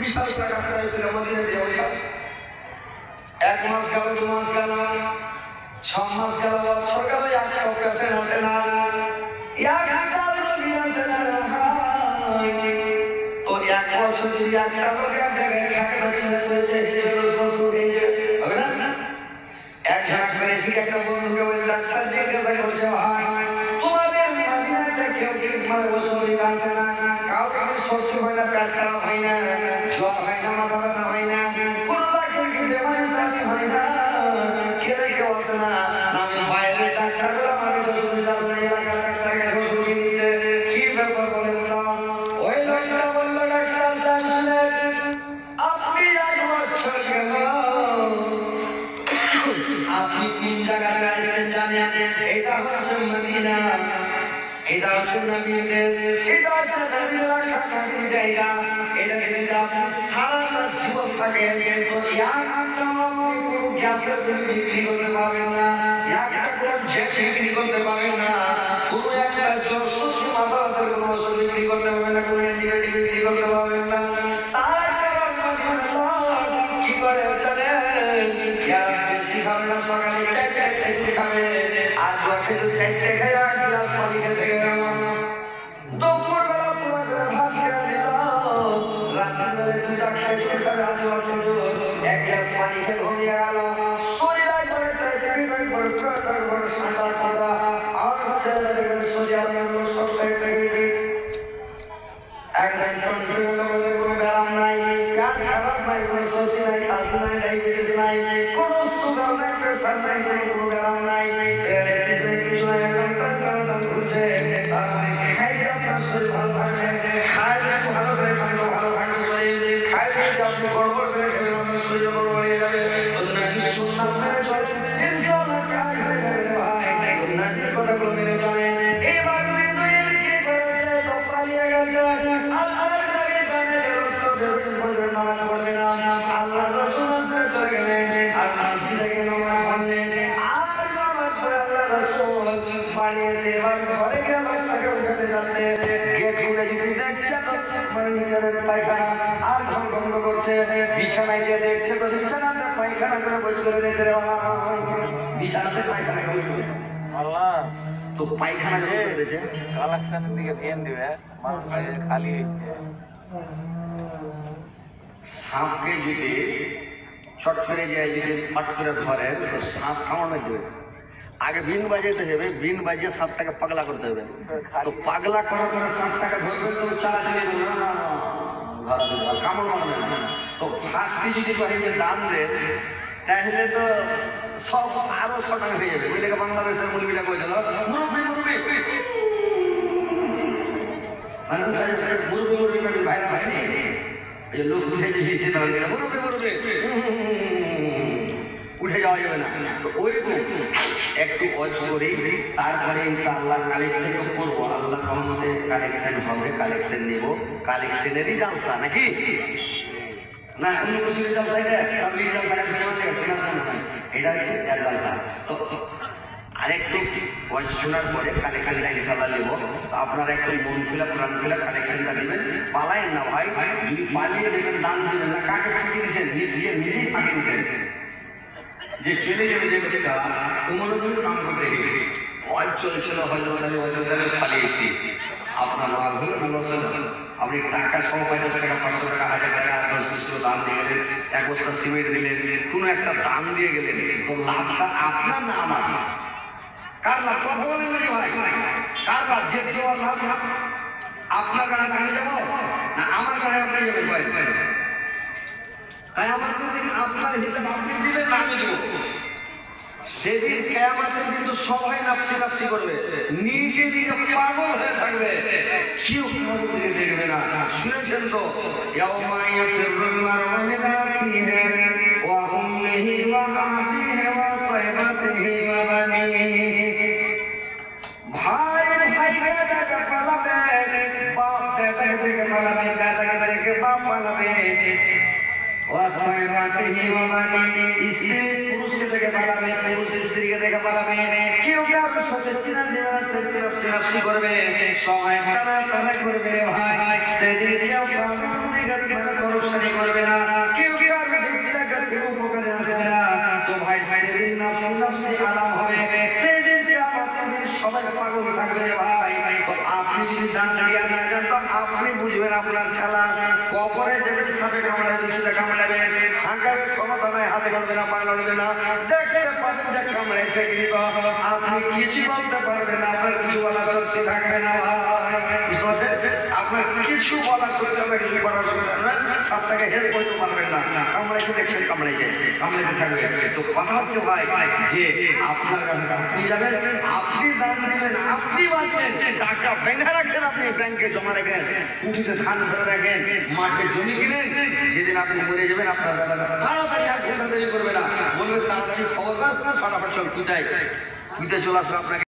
বিশাল doctor মদিনায় দিয়ে বসে আছে। 1 মাস গেল, 2 মাস গেল, 6 মাস গেল, বছর গেল, একটা পেশেন্ট আসে না, একটা রোগী আসে না। তো 1 বছর যদি একটা রোগী এক জায়গায় থাকে না, চিন্তা করেছে হবে না। এক ঝাঁক করেছি একটা বন্ধুকে বলে, ডাক্তার জিজ্ঞাসা করছে, ভাই তোমাদের মদিনাতে কেউ কি শরীর আসে না? কাউকে কি সর্দি হয় না, পেট খারাপ হয় না, জ্বর হয় না, মাথা ব্যথা হয় না, কোনো কেউ কি বেমারি সারি হয় না, খেলে কেউ আসে না? আমি বাইরের ডাক্তার বলে আমার কাছে সুবিধা আছে না, এলাকার ডাক্তার কাছে সুবিধা নিচ্ছে, কি ব্যাপার বলেন তো? ওই লোকটা বললো, ডাক্তার সাহেব শুনেন, আপনি 1 বছর গেল, আপনি কোন জায়গাতে আসছেন জানেন? এটা হচ্ছে মদিনা, এটা হচ্ছে নবীর দেশ, এটা হচ্ছে নবীর রাখা নবীর জায়গা। এটা যদি আপনি সারাটা জীবন থাকেন, তো একটা আপনি কোনো গ্যাসের বিল বিক্রি করতে পারবেন না, একটা কোনো জেট বিক্রি করতে পারবেন না, কোনো একটা জ্বর সর্দি মাথা ব্যথার কোনো ওষুধ বিক্রি করতে পারবেন না, কোনো অ্যান্টিবায়োটিক বিক্রি করতে পারবেন না। তার কারণ মদিনার লোক কি করে জানেন? বেশি খাবে না, সকালে 4টে খাবে, আর রাতে 4টে খায়, 1 গ্লাস পানি খেতে গেল, দুপুরবেলা পুরো করে ভাত খেয়ে নিল, রাত্রিবেলা 2টা খাইতে খাবে, আর 1 গ্লাস পানি খেয়ে ঘুমিয়ে গেল, শরীর একবারে একবার সাদা সাদা, আর ছেলে দেখবেন শরীর আপনার সব একদম কন্ট্রোল মধ্যে, কোনো ব্যায়াম নাই, পেট খারাপ নাই, কোনো সর্দি নাই, কাশি নাই, ডায়াবেটিস নাই, কোনো সুগার নাই, প্রেসার নাই, কোনো ব্যায়াম নাই, প্যারালাইসিস নাই, কিছু নাই, একদম টান ঘুরছে। তার মানে খাইলে আপনার শরীর ভালো থাকবে, খাইলে ভালো করে খাইলে ভালো থাকবে শরীর, খাইলে যদি আপনি গড়বড় করে খাবেন আপনার শরীর গড়বড় হয়ে যাবে। তো নবীর সুন্নাত মেনে চলেন, ইনশাআল্লাহ কাজ হয়ে যাবে রে ভাই। তো নবীর কথাগুলো মেনে চলেন। এবার মৃদুয়ের কি করেছে? তো পালিয়ে গেছে। আল্লাহর নবী জানে যে রক্ত বেরোয়, ফজরের নামাজ পড়বে না, আল্লাহর রাসূল মসজিদে চলে গেলেন, আর মসজিদে গিয়ে নামাজ পড়লেন, আর নামাজ পড়ে আল্লাহর রাসূল বাড়ি এসে এবার ঘরে গিয়ে লোকটাকে উঠাতে যাচ্ছে, গেট খুলে যদি দেখছে তো মানে নিচের পায়খানা, আর ঘর বন্ধ করছে, বিছানায় যে দেখছে তো বিছানাতে পায়খানা করে বই করে রেখেছে রে ভাই, বিছানাতে পায়খানা করে আল্লাহ। তো পায়খানা যখন করতেছে, কালেকশনের দিকে ধ্যান দিবে, মানুষ খালি হচ্ছে। সাপকে যদি চট করে যায়, যদি পাট করে ধরে, তো সাপ কামড় দেবে, আগে বিন বাজাইতে হবে, বিন বাজিয়ে সাপটাকে পাগলা করতে হবে। তো পাগলা করার পরে সাপটাকে ধরবেন, তো চালাচালি করবে না, কামড় মারবে না। তো ফার্স্টে যদি বাহিনীতে দান দেন, তাহলে তো সব আরো শটাং হয়ে যাবে। বুঝলে, বাংলাদেশের মুরগিটা কইছিল, মুরব্বী মুরব্বী মানে মুরব্বী মুরব্বী ভাইরা হয়নি, এই লোক উঠে গিয়েছে, মুরব্বী মুরব্বী উঠে যাওয়া যাবে না। তো ওইরকম একটু অজ করি, তারপরে ইনশাআল্লাহ কালেকশন করবো, আল্লাহ রহমতে কালেকশন হবে, কালেকশন নিব, কালেকশনেরই জালসা নাকি না? অন্য কিছু জালসা, এটা হচ্ছে জালসা। তো আরেকটু ওয়াজ শোনার পরে কালেকশনটা ইনশাআল্লাহ নেব। তো আপনারা একটু মন খুলে প্রাণ খুলে কালেকশনটা নেবেন, পালায় না ভাই। যদি পালিয়ে দেবেন, দান দেবেন না, কাকে ফাঁকি দিচ্ছেন? নিজেই ফাঁকি দিচ্ছেন, যে চলে যাবে যে লোকটা, তোমারও যদি কাম করতে গেলে ওয়াজ চলছিল, হয়তো পালিয়ে এসছি, আপনার লাভ হলো না লস হলো? আপনি টাকা 150 টাকা, 500 টাকা, 1000 টাকা, 10-20 কিলো দান দিয়ে গেলেন, 1 বস্তা সিমেন্ট দিলেন, কোনো একটা দান দিয়ে গেলেন, তো লাভটা আপনার না আমার? কার লাভ? কথা বলেন না ভাই, কার লাভ? যে দিল লাভ, আপনার গাড়ি আমি যাবো না আমার গাড়ি আপনি যাবেন ভাই? তাই আমাদের দিন আপনার হিসাব আপনি দিবেন না আমি দেবো। সেদিন কিয়ামতের দিন তো সবাই নাফসি নাফসি করবে, নিজে দিকে পাগল হয়ে থাকবে, কেউ কারোর দিকে দেখবে না। শুনেছেন তো, ইয়াউমা ইয়াফিরুল মারউ মিন আখিহি ওয়া উম্মিহি ওয়া আবিহি ওয়া সাহিবাতিহি ওয়া বানিহি। ভাই ভাইকে দেখে পালাবে, বাপ বেটাকে দেখে পালাবে, বেটাকে দেখে বাপ পালাবে, স্ত্রী পুরুষকে দেখে পালাবে, পুরুষ স্ত্রীকে দেখে পালাবে, কেউ কারোর সাথে চিনা দেবে না, সেদিন নাফসি নাফসি করবে, সময় টানা টানা করবে রে ভাই। সেদিন কেউ কারোর দিকে মানে তরফ জ্ঞান না জান তো আপনি বুঝবেন আপনার খেলা কবরে যেদিন সাপে কামড়াবে বিছুতে কামড়াবেন হাঁকাবে ক্ষমতা নাই হাতে করবে না পা লড়বে না দেখতে পাবেন যে কামড়েছে কিন্তু আপনি কিছু বলতে পারবেন না আপনার কিছু বলার শক্তি থাকবে না ভাই বুঝতে পারছেন আপনার কিছু বলার শক্তি আপনার কিছু করার শক্তি থাকবে না সাপটাকে হেল্প করতে পারবেন না কামড়াইছে দেখছেন কামড়াইছে কামড়াইতে থাকবে তো কথা হচ্ছে ভাই যে আপনার কাছে আপনি যাবেন আপনি দান দিবেন আপনি বাঁচবেন টাকা ব্যাংকে রাখেন আপনি ব্যাংকে জমা রাখেন কুটিতে ধান ভরে রাখেন মাঠে জমি কিনেন যেদিন আপনি মরে যাবেন আপনার দাদা তাড়াতাড়ি আর ঘন্টা দেরি করবে না বলবে তাড়াতাড়ি খবর পান ফটাফট চল কুইতে চলে আসবে আপনাকে